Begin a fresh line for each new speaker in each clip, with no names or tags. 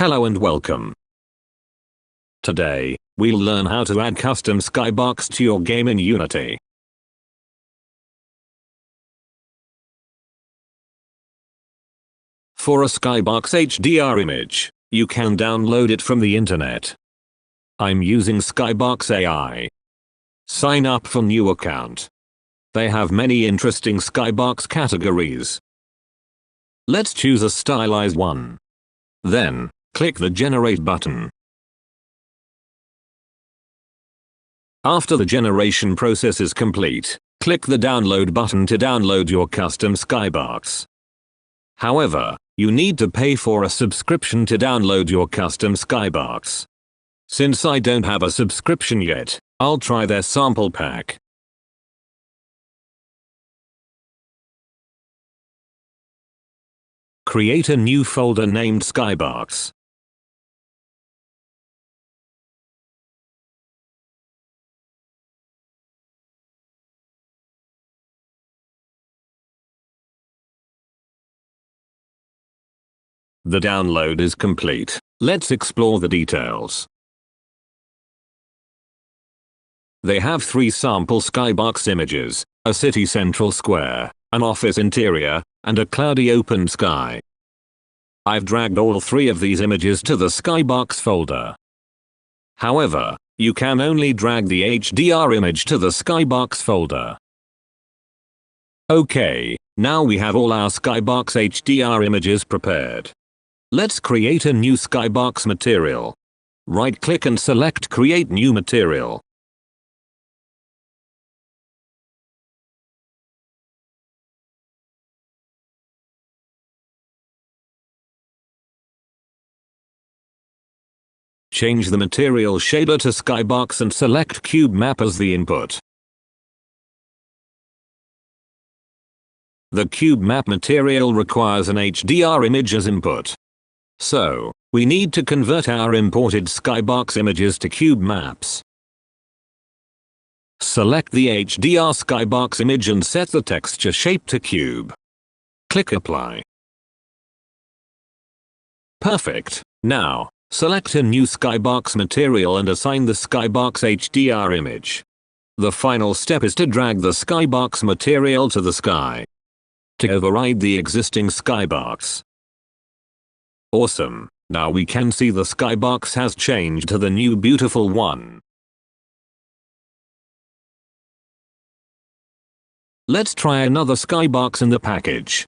Hello and welcome. Today, we'll learn how to add custom skybox to your game in Unity. For a skybox HDR image, you can download it from the internet. I'm using Skybox AI. Sign up for new account. They have many interesting skybox categories. Let's choose a stylized one. Then, click the Generate button. After the generation process is complete, click the Download button to download your custom skybox. However, you need to pay for a subscription to download your custom skybox. Since I don't have a subscription yet, I'll try their sample pack. Create a new folder named Skybox. The download is complete. Let's explore the details. They have 3 sample skybox images, a city central square, an office interior, and a cloudy open sky. I've dragged all 3 of these images to the skybox folder. However, you can only drag the HDR image to the skybox folder. Okay, now we have all our skybox HDR images prepared. Let's create a new skybox material. Right-click and select Create New Material. Change the material shader to Skybox and select Cube Map as the input. The Cube Map material requires an HDR image as input. So, we need to convert our imported Skybox images to cube maps. Select the HDR Skybox image and set the texture shape to cube. Click Apply. Perfect. Now, select a new Skybox material and assign the Skybox HDR image. The final step is to drag the Skybox material to the sky. To override the existing Skybox. Awesome, now we can see the skybox has changed to the new beautiful one. Let's try another skybox in the package.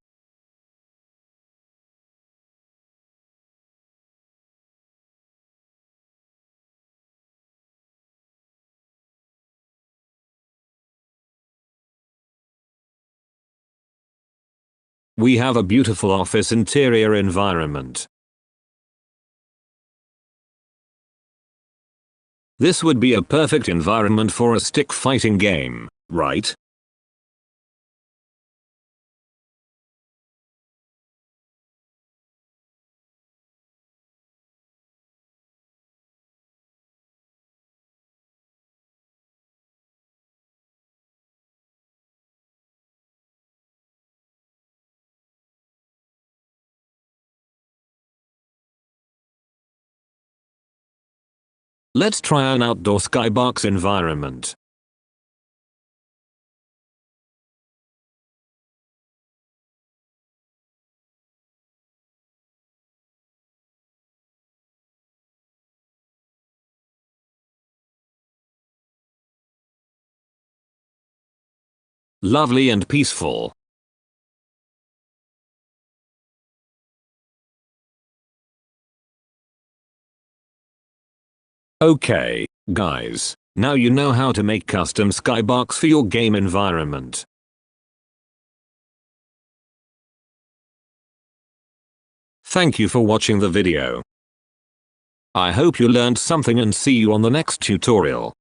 We have a beautiful office interior environment. This would be a perfect environment for a stick fighting game, right? Let's try an outdoor skybox environment. Lovely and peaceful. Okay, guys, now you know how to make custom skybox for your game environment. Thank you for watching the video. I hope you learned something and see you on the next tutorial.